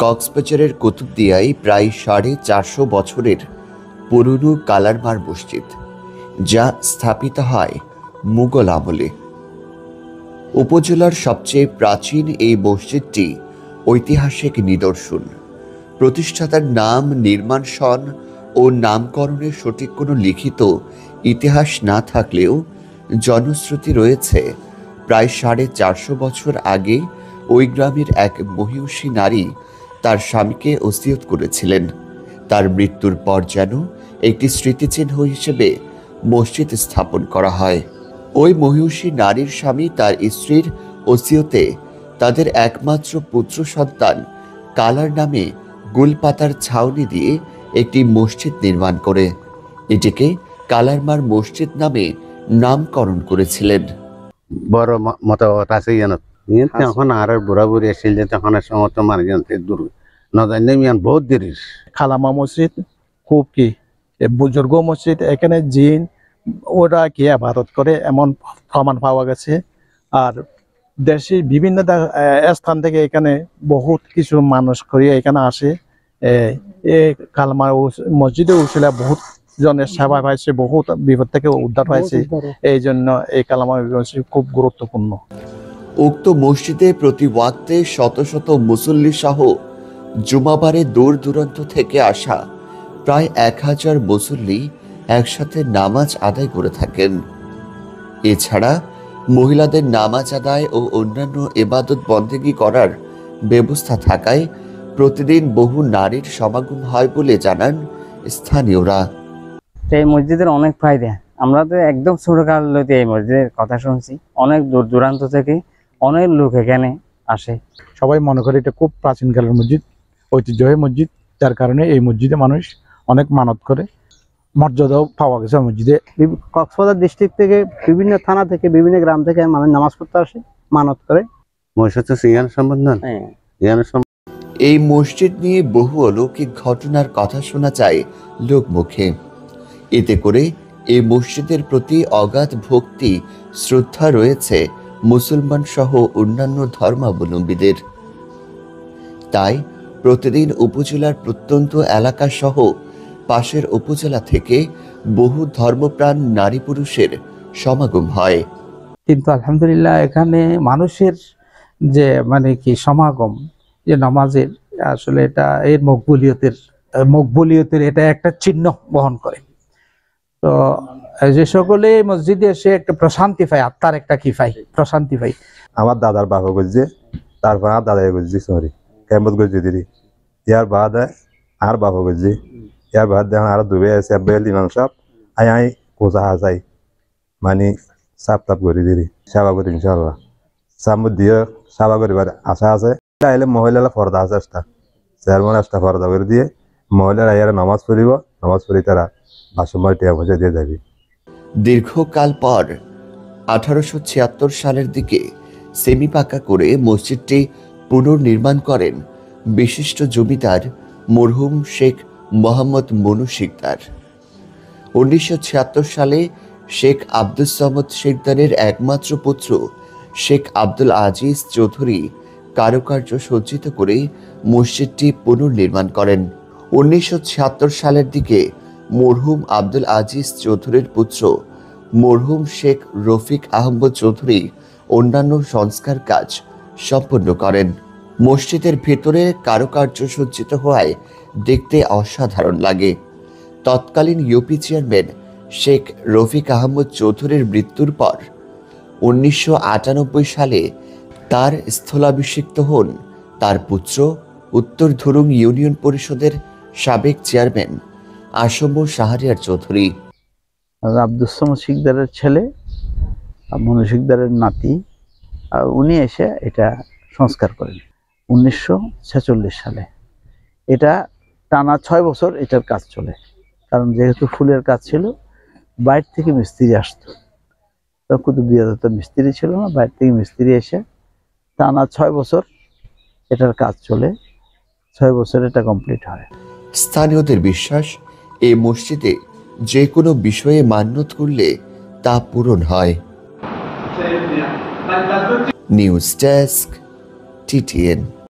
কক্সবাজারের কুতুবদিয়ায় প্রায় 450 বছরের পুরনো কালারমার মসজিদ, যা স্থাপিত হয় মুঘল আমলে। উপজেলার সবচেয়ে প্রাচীন এই মসজিদটি ঐতিহাসিক নিদর্শন। প্রতিষ্ঠাতার নাম, নির্মাণ সন ও নামকরণের সঠিক কোনো লিখিত ইতিহাস না থাকলেও জনশ্রুতি রয়েছে প্রায় 450 বছর আগে ওই গ্রামের এক মহিষী নারী তার স্বামীকে ওসিয়ত করেছিলেন তার মৃত্যুর পর যেন একটি স্মৃতিচিহ্ন হিসেবে মসজিদ স্থাপন করা হয়। ওই মহিষী নারীর স্বামী তার স্ত্রীর ওসিয়তে তাদের একমাত্র পুত্র সন্তান কালার নামে গুলপাতার ছাউনি দিয়ে একটি মসজিদ নির্মাণ করে এটিকে কালারমার মসজিদ নামে নামকরণ করেছিলেন। বড় মতামত আছে তখন আর বুড়া বুড়ি আসছিল যে তখন সমস্ত মানুষজন দূর নজান্য বহুত দেরির কালামা মসজিদ খুব কি বুজুর্গ মসজিদ, এখানে জিন ওরা কি আবাদত করে এমন প্রমাণ পাওয়া গেছে। আর দেশের বিভিন্ন স্থান থেকে এখানে বহুত কিছু মানুষ করিয়ে এখানে আসে। এই কালামা মসজিদে উঠলে বহুত জনের সেবা পাইছে, বহুত বিপদ থেকে উদ্ধার পাইছে। এই জন্য এই কালামা মসজিদ খুব গুরুত্বপূর্ণ। উক্ত মসজিদে প্রতি ওয়াক্তে শত শত মুসল্লি সহ জুমাবারে দূর দূরান্ত থেকে আসা প্রায় 1000 মুসল্লি একসাথে নামাজ আদায় করে থাকেন। এছাড়া মহিলাদের নামাজ আদায় ও অন্যান্য ইবাদত বন্দেগী করার ব্যবস্থা থাকায় প্রতিদিন বহু নারীর সমাগম হয় বলে জানান স্থানীয়রা। এই মসজিদের অনেক ফায়দা। আমরা তো একদম ছোটকাল হইতে এই মসজিদের কথা শুনছি, অনেক দূর দূরান্ত থেকে অনেক লোক এখানে আসে। সবাই মনে করে এটা খুব প্রাচীনকালের মসজিদ, ঐতিহ্যবাহী মসজিদ, যার কারণে এই মসজিদে মানুষ অনেক মানত করে, মর্যাদাও পাওয়া গেছে মসজিদে। কক্সবাজার ডিস্ট্রিক্ট থেকে বিভিন্ন থানা থেকে বিভিন্ন গ্রাম থেকে মানুষ নামাজ পড়তে আসে, মানত করে। এই মসজিদ নিয়ে বহু অলৌকিক ঘটনার কথা শোনা যায় লোকমুখে। এতে করে এই মসজিদের প্রতি অগাধ ভক্তি শ্রদ্ধা রয়েছে মুসলমান সহ অন্যান্য ধর্মাবলম্বীদের। তাই প্রতিদিন উপজেলার প্রত্যন্ত এলাকা সহ পাশের উপজেলা থেকে বহু ধর্মপ্রাণ নারী পুরুষের সমাগম হয়। কিন্তু আলহামদুলিল্লাহ এখানে মানুষের যে মানে কি সমাগম, যে নামাজের, আসলে এটা এর মকবুলিয়তের এটা একটা চিহ্ন বহন করে। তো যে সকলে মসজিদে এসে একটা প্রশান্তি পায়, আত্মার একটা কি পাই, প্রশান্তি পাই। আমার দাদার বাবা গজছে, তারপর আর দাদা গজছি, সরি কেমত গজছি দিদি, ইয়ার বাদ আর বাবা গজছি, ইয়ার বাদ দেখুন আর দুবে আছে ইমাম সাহেব আই কোচা যাই মানে সাপ তাপ করে দিদি সেবা করি ইনশাল্লাহ। সামুদ দিয়ে সেবা করিবার আশা আছে। আইলে মহিলা ফর্দা আছে, চেয়ারম্যান একটা ফর্দা করে দিয়ে মহিলারা ইয়ারা নামাজ পড়িব, নামাজ পড়ি তারা বাসময় টিয়া পয়সা দিয়ে যাবি। দীর্ঘকাল পর 1876 সালের দিকে সেমি পাকা করে মসজিদটি পুনর্নির্মাণ করেন বিশিষ্ট জমিদার মরহুম শেখ মোহাম্মদ মনু শিকদার। 1976 সালে শেখ আব্দুস সামদ শিকদারের একমাত্র পুত্র শেখ আব্দুল আজিজ চৌধুরী কারুকার্য সজ্জিত করে মসজিদটি পুনর্নির্মাণ করেন। 1976 সালের দিকে মরহুম আব্দুল আজিজ চৌধুরীর পুত্র মরহুম শেখ রফিক আহমদ চৌধুরী অন্যান্য সংস্কার কাজ সম্পন্ন করেন। মসজিদের ভেতরে কারুকার্য সজ্জিত হওয়ায় দেখতে অসাধারণ লাগে। তৎকালীন ইউপি চেয়ারম্যান শেখ রফিক আহমদ চৌধুরীর মৃত্যুর পর 1998 সালে তার স্থলাভিষিক্ত হন তার পুত্র উত্তর ধুরুং ইউনিয়ন পরিষদের সাবেক চেয়ারম্যান আসম শাহরিয়ার চৌধুরী। আব্দুস সামদ শিকদারের ছেলে, মনু শিকদারের নাতি, উনি এসে এটা সংস্কার করেন 1946 সালে। এটা টানা 6 বছর এটার কাজ চলে, কারণ যেহেতু ফুলের কাজ ছিল, বাইরে থেকে মিস্ত্রি আসতো। তো কুতুবদিয়াতে তো মিস্ত্রি ছিল না, বাইরে থেকে মিস্ত্রি এসে টানা 6 বছর এটার কাজ চলে। 6 বছর এটা কমপ্লিট হয়। স্থানীয়দের বিশ্বাস, এই মসজিদে যে কোনো বিষয়ে মান্যত করলে তা পূরণ হয়। News desk, TTN।